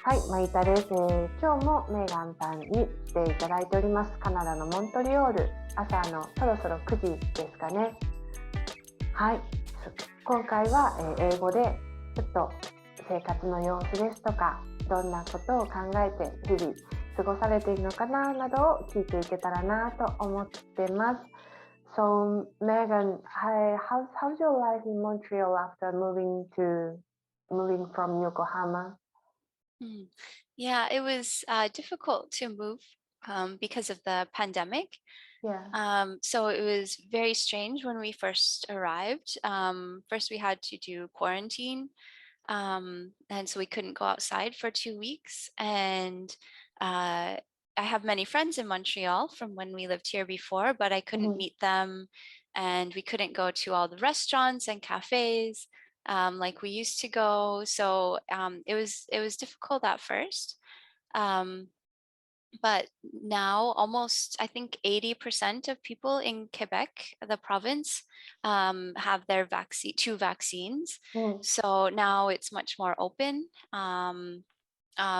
はい、マイタです。今日もメーガンさんに来ていただいております。カナダのモントリオール、朝のそろそろ9時ですかね。はい、今回は英語でちょっと生活の様子ですとか、どんなことを考えて日々過ごされているのかななどを聞いていけたらなと思ってます。So, Megan, how's your life in Montreal after moving from Yokohama? Yeah, it was difficult to move because of the pandemic. Yeah. So it was very strange when we first arrived. First, we had to do quarantine, and so we couldn't go outside for 2 weeks. And I have many friends in Montreal from when we lived here before, but I couldn't meet them, and we couldn't go to all the restaurants and cafes like we used to go. So it was difficult at first. Um, but now almost, I think 80% of people in Quebec, the province, have their two vaccines. Mm. So now it's much more open.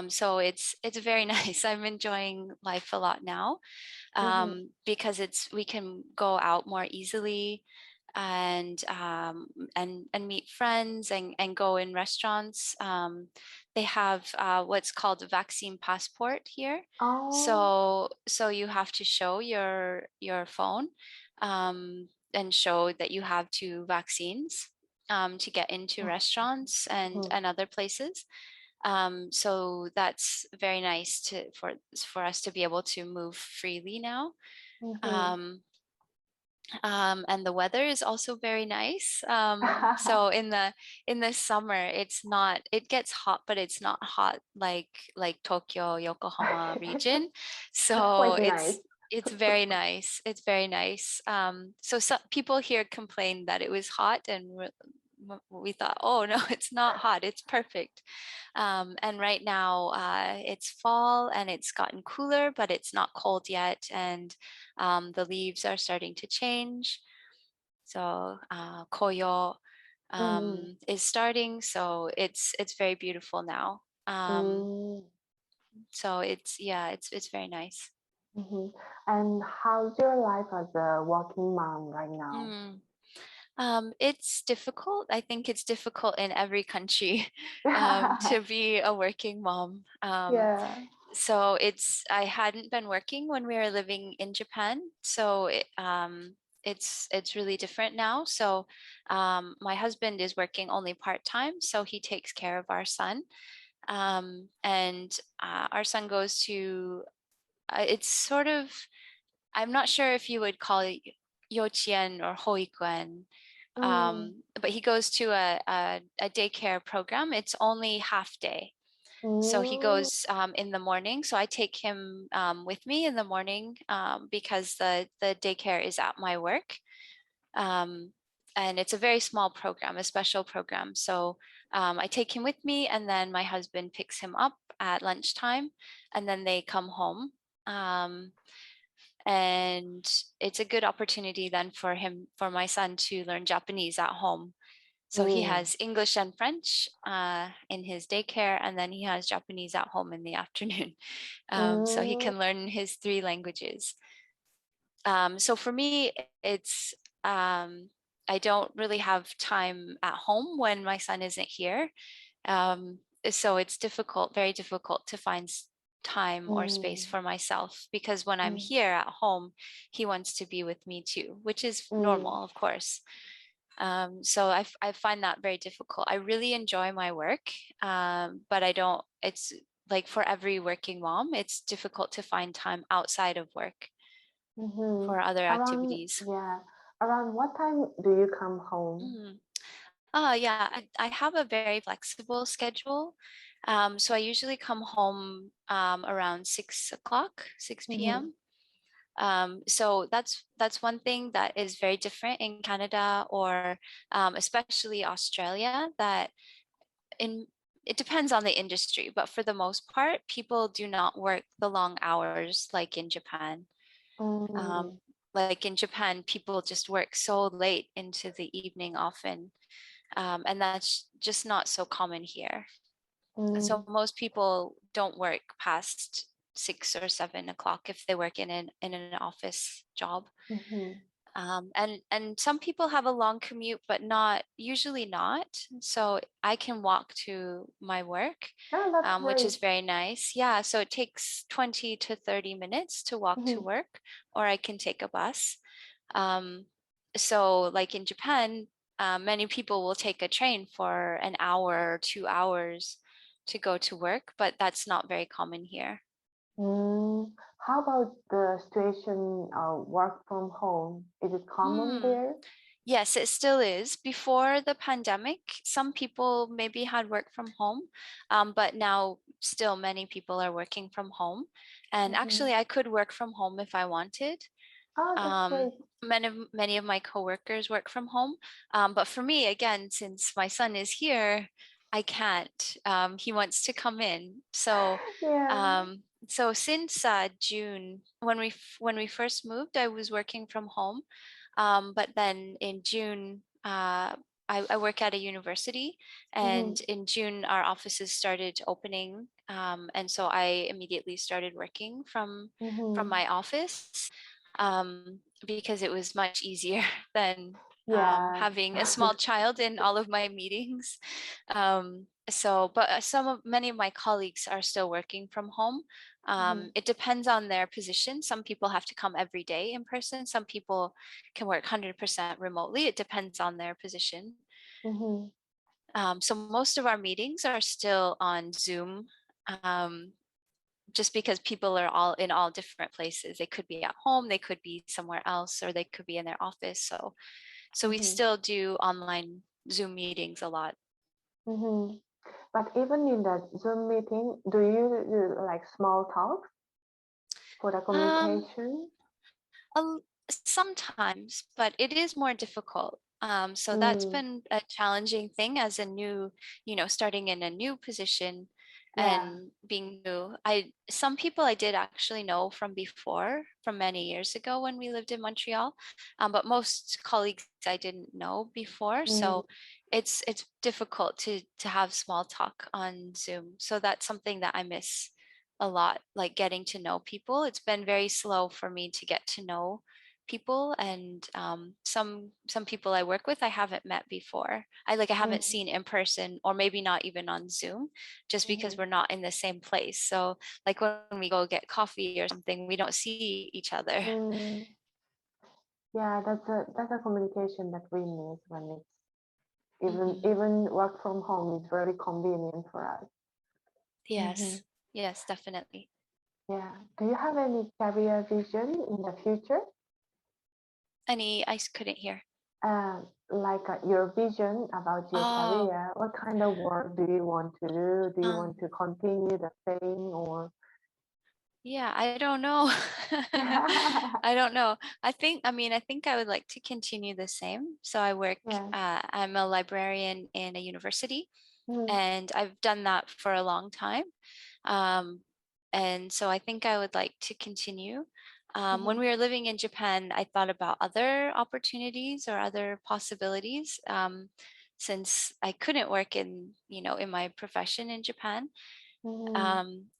So it's very nice. I'm enjoying life a lot now because we can go out more easily and meet friends and go in restaurants. They have what's called a vaccine passport here. Oh. So you have to show your phone and show that you have two vaccines to get into restaurants and other places. So that's very nice for us to be able to move freely now. And the weather is also very nice. So in the summer, it gets hot, but it's not hot like Tokyo, Yokohama region. That's So quite nice. it's very nice. It's very nice. So some people here complained that it was hot, and we thought, oh no, it's not hot, it's perfect. And right now it's fall and it's gotten cooler, but it's not cold yet, and the leaves are starting to change. So koyo is starting, so it's very beautiful now. So it's very nice. And how's your life as a working mom right now? It's difficult. I think it's difficult in every country to be a working mom. Yeah. So I hadn't been working when we were living in Japan, so it's really different now. So my husband is working only part-time, so he takes care of our son. And our son goes to it's sort of, I'm not sure if you would call it yochien or hoikuen. But he goes to a daycare program. It's only half day. So he goes in the morning. So I take him with me in the morning because the daycare is at my work. And it's a very small program, a special program. So I take him with me, and then my husband picks him up at lunchtime, and then they come home. And it's a good opportunity then for my son to learn Japanese at home. So he has English and French in his daycare, and then he has Japanese at home in the afternoon. So he can learn his 3 languages. So for me, it's I don't really have time at home when my son isn't here. So it's very difficult to find time or space for myself, because when I'm here at home, he wants to be with me too, which is normal, of course. So I find that very difficult. I really enjoy my work, but it's like for every working mom, it's difficult to find time outside of work for other activities. Around what time do you come home? Yeah, I have a very flexible schedule. So I usually come home around 6 o'clock, 6 p.m. So that's one thing that is very different in Canada, or especially Australia, that it depends on the industry, but for the most part, people do not work the long hours like in Japan. Like in Japan, people just work so late into the evening often, and that's just not so common here. So most people don't work past 6 or 7 o'clock if they work in an office job. And some people have a long commute, but usually not. So I can walk to my work, that's which great. is very nice. Yeah, so it takes 20 to 30 minutes to walk to work, or I can take a bus. So like in Japan, many people will take a train for an hour or 2 hours to go to work, but that's not very common here. How about the situation work from home? Is it common there? Yes, it still is. Before the pandemic, some people maybe had work from home, but now still many people are working from home. And actually, I could work from home if I wanted. That's great. Many of my coworkers work from home, but for me, again, since my son is here, I can't. He wants to come in, so so since June, when we first moved, I was working from home, but then in June, I work at a university, and in June our offices started opening, and so I immediately started working from my office. Because it was much easier than having a small child in all of my meetings. But many of my colleagues are still working from home. It depends on their position. Some people have to come every day in person. Some people can work 100% remotely. It depends on their position. So most of our meetings are still on Zoom. Just because people are all in all different places. They could be at home, they could be somewhere else, or they could be in their office. So we still do online Zoom meetings a lot. But even in that Zoom meeting, do you do like small talk for the communication? Sometimes, but it is more difficult. So that's been a challenging thing as a new, starting in a new position and being new. Some people I did actually know from before, from many years ago when we lived in Montreal, but most colleagues I didn't know before. So it's difficult to have small talk on Zoom. So that's something that I miss a lot, like getting to know people. It's been very slow for me to get to know people, and some people I work with I haven't met before. I haven't seen in person, or maybe not even on Zoom, just because we're not in the same place. So like when we go get coffee or something, we don't see each other. Yeah, that's a communication that we miss when it's even work from home is very convenient for us. Yes, yes, definitely. Yeah. Do you have any career vision in the future? I couldn't hear. Your vision about your career. What kind of work do you want to do? Do you want to continue the same or? Yeah, I don't know. I don't know. I think I would like to continue the same. So I work, I'm a librarian in a university, and I've done that for a long time. And so I think I would like to continue. When we were living in Japan, I thought about other opportunities or other possibilities, since I couldn't work in my profession in Japan.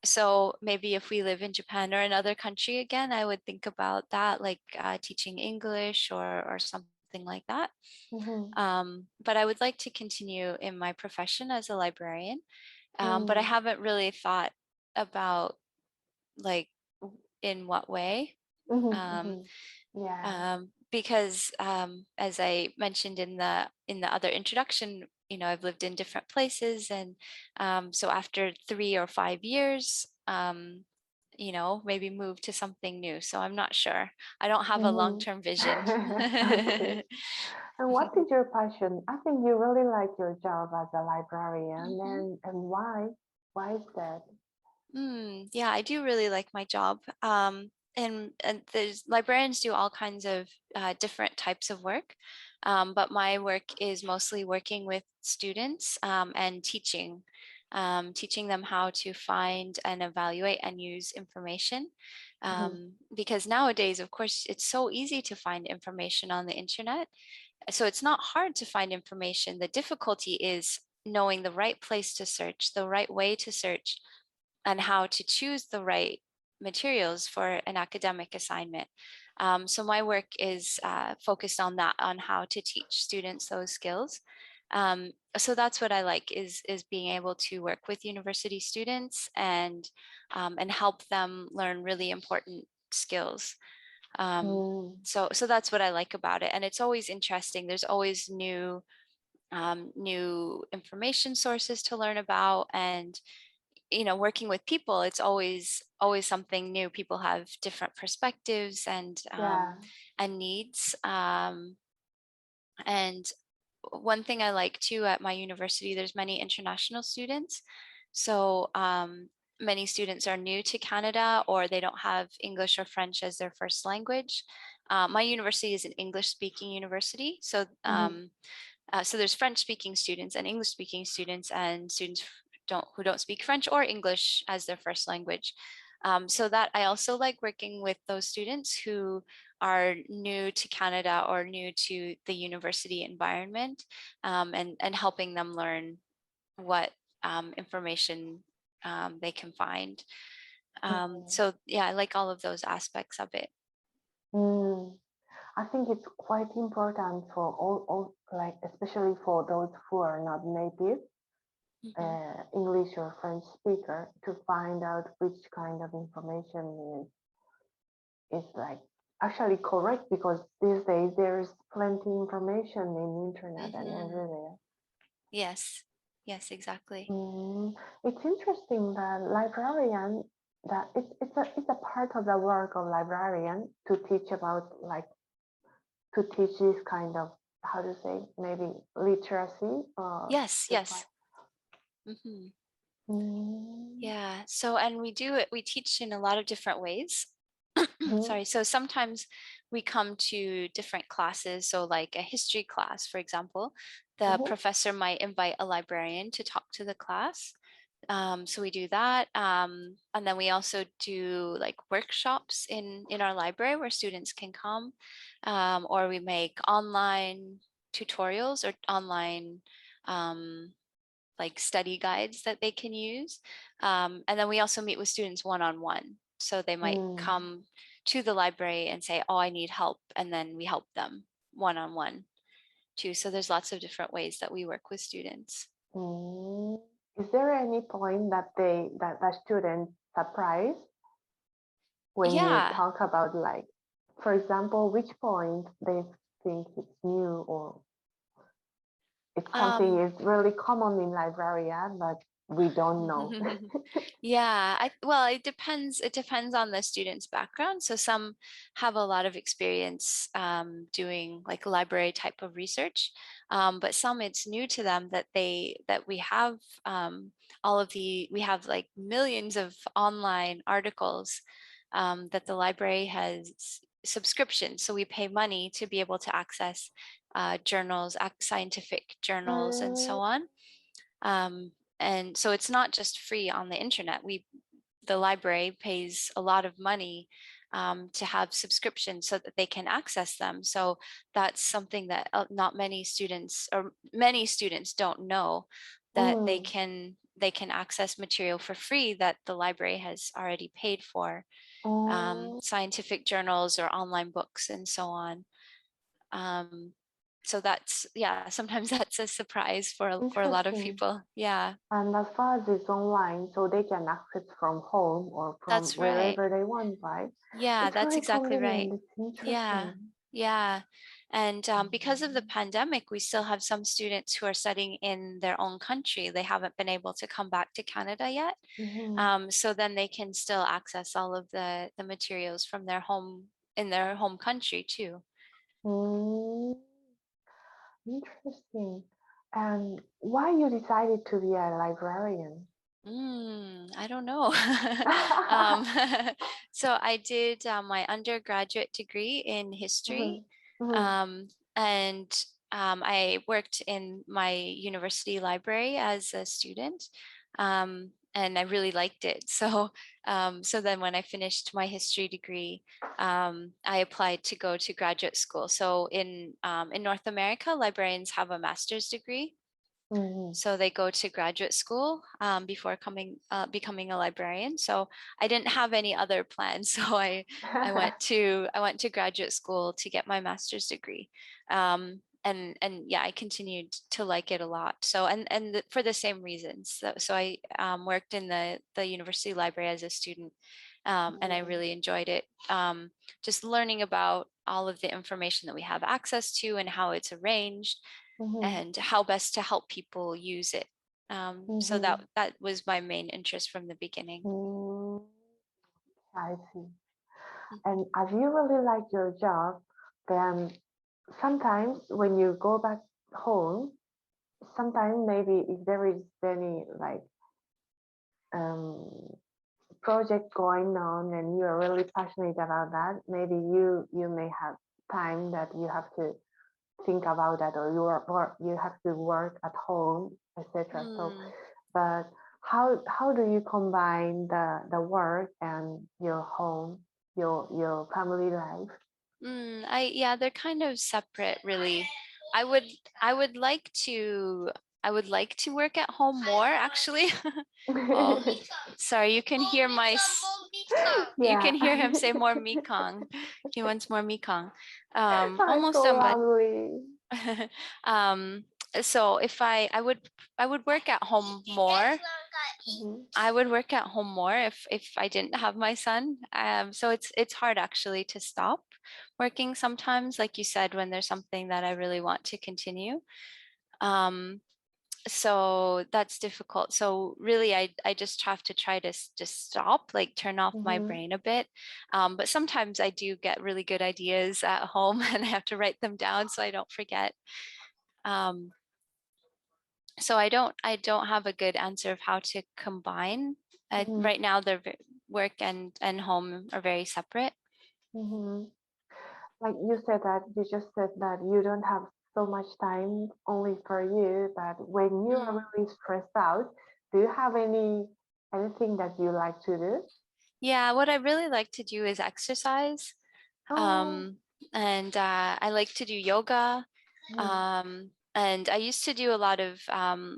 So maybe if we live in Japan or another country again, I would think about that, like teaching English or something like that. But I would like to continue in my profession as a librarian. But I haven't really thought about like in what way. Because as I mentioned in the other introduction, I've lived in different places, and so after 3 or 5 years, maybe move to something new. So I'm not sure. I don't have a long-term vision. Okay. And what is your passion? I think you really like your job as a librarian, and why? Why is that? Yeah, I do really like my job. And there's librarians do all kinds of different types of work, but my work is mostly working with students and teaching them how to find and evaluate and use information. Because nowadays, of course, it's so easy to find information on the internet. So it's not hard to find information. The difficulty is knowing the right place to search, the right way to search, and how to choose the right materials for an academic assignment. So my work is focused on that, on how to teach students those skills. So that's what I like, is being able to work with university students and help them learn really important skills. So that's what I like about it, and it's always interesting. There's always new information sources to learn about, and working with people, it's always something new. People have different perspectives and Yeah. needs. And one thing I like too at my university, there's many international students. So many students are new to Canada, or they don't have English or French as their first language. My university is an English-speaking university, so so there's French-speaking students and English-speaking students, and students who don't speak French or English as their first language. So that I also like working with those students who are new to Canada or new to the university environment, and helping them learn what information they can find. So yeah, I like all of those aspects of it. I think it's quite important for all like especially for those who are not native English or French speaker, to find out which kind of information is like actually correct, because these days there's plenty information in internet and everywhere. Yes, exactly. It's interesting that librarian, that it's a part of the work of librarian to teach about, like, to teach this kind of, how to say, maybe literacy. Yes. Yeah. So, and we teach in a lot of different ways. Sorry. So sometimes we come to different classes. So like a history class, for example, the professor might invite a librarian to talk to the class. So we do that. And then we also do like workshops in our library where students can come, or we make online tutorials or online like study guides that they can use. And then we also meet with students one-on-one. So they might come to the library and say, oh, I need help. And then we help them one-on-one too. So there's lots of different ways that we work with students. Is there any point that the students surprise when you talk about, like, for example, which point they think it's new, or it's something is really common in librarian but we don't know? Yeah, well, it depends on the student's background. So some have a lot of experience doing like library type of research, but some it's new to them that we have we have like millions of online articles that the library has subscriptions. So we pay money to be able to access journals, scientific journals, and so on. And so it's not just free on the internet. The library pays a lot of money to have subscriptions so that they can access them. So that's something that not many students, or many students don't know, that they can access material for free that the library has already paid for, scientific journals or online books and so on. So that's, sometimes that's a surprise for a lot of people. Yeah. And as far as it's online, so they can access from home or from wherever they want, right? Yeah, that's exactly right. It's interesting. Yeah. And because of the pandemic, we still have some students who are studying in their own country. They haven't been able to come back to Canada yet. So then they can still access all of the materials from their home, in their home country too. Interesting. And why you decided to be a librarian? I don't know. So I did my undergraduate degree in history, and I worked in my university library as a student, and I really liked it. So, so then when I finished my history degree, I applied to go to graduate school. So in North America, librarians have a master's degree. So they go to graduate school before becoming a librarian. So I didn't have any other plans. So I went to graduate school to get my master's degree. And yeah, I continued to like it a lot. So for the same reasons. So I worked in the university library as a student, and I really enjoyed it. Just learning about all of the information that we have access to and how it's arranged, and how best to help people use it. So that was my main interest from the beginning. I see. And as you really like your job, then sometimes when you go back home, sometimes maybe if there is any like project going on and you are really passionate about that, maybe you may have time that you have to think about that, or you have to work at home, etc. So, but how do you combine the work and your home, your family life? They're kind of separate, really. I would like to work at home more, actually. Oh, sorry, you can hear you can hear him say more Mekong. He wants more Mekong. Almost so done, but so if I would work at home more. I would work at home more if I didn't have my son. So it's hard actually to stop working sometimes, like you said, when there's something that I really want to continue. So that's difficult. So really, I just have to try to just stop, like turn off my brain a bit. But sometimes I do get really good ideas at home, and I have to write them down so I don't forget. So I don't have a good answer of how to combine. Right now, work and home are very separate. Like you just said that you don't have so much time only for you, but when you are really stressed out, do you have anything that you like to do? Yeah, what I really like to do is exercise. And I like to do yoga. And I used to do a lot of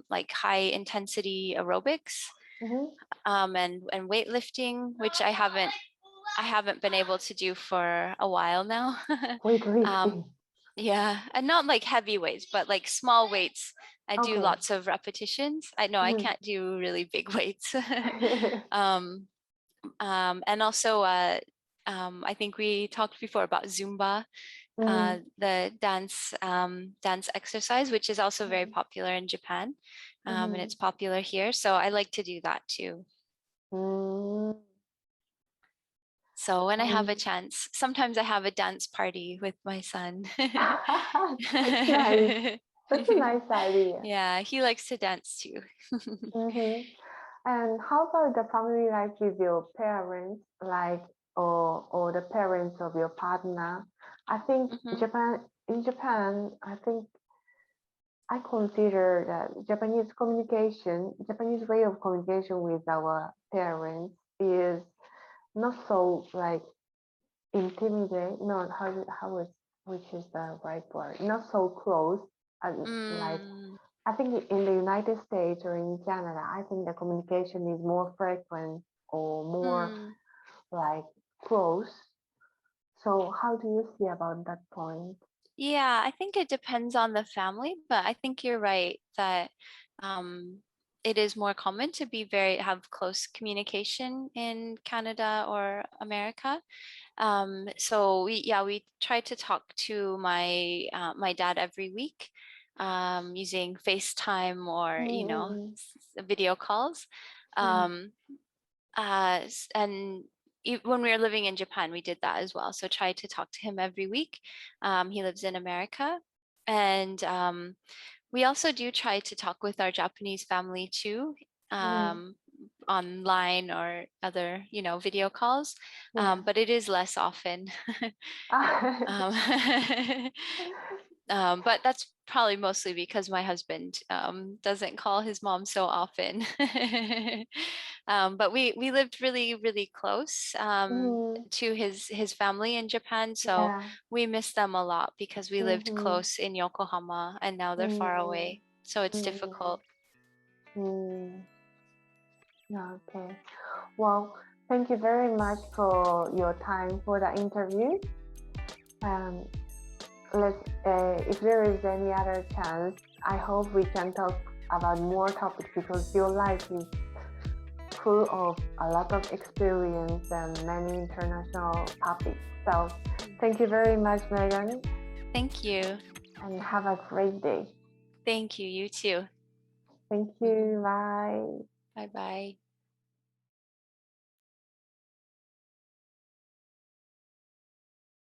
like high intensity aerobics, and weightlifting, which I haven't been able to do for a while now. Weightlifting. Yeah, and not like heavy weights, but like small weights. I do lots of repetitions. I know I can't do really big weights. And also, I think we talked before about Zumba, the dance exercise, which is also very popular in Japan, and it's popular here. So I like to do that too. So when I have a chance, sometimes I have a dance party with my son. That's nice. That's a nice idea. Yeah, he likes to dance too. And how about the family life with your parents, like or the parents of your partner? I think in Japan, I consider that Japanese way of communication with our parents is not so like intimidate. No, which is the right word? Not so close as like. I think in the United States or in Canada, I think the communication is more frequent or more like close. So how do you see about that point? Yeah, I think it depends on the family, but I think you're right that it is more common to have close communication in Canada or America. So we try to talk to my dad every week, using FaceTime or video calls. And when we were living in Japan, we did that as well. So try to talk to him every week. He lives in America, and we also do try to talk with our Japanese family too, online or other, video calls. But it is less often. But that's probably mostly because my husband doesn't call his mom so often. But we lived really, really close to his family in Japan. So we miss them a lot because we lived close in Yokohama and now they're far away. So it's difficult. Okay. Well, thank you very much for your time for the interview. If there is any other chance, I hope we can talk about more topics because your life is full of a lot of experience and many international topics. So thank you very much, Megan. Thank you. And have a great day. Thank you. You too. Thank you. Bye. Bye-bye.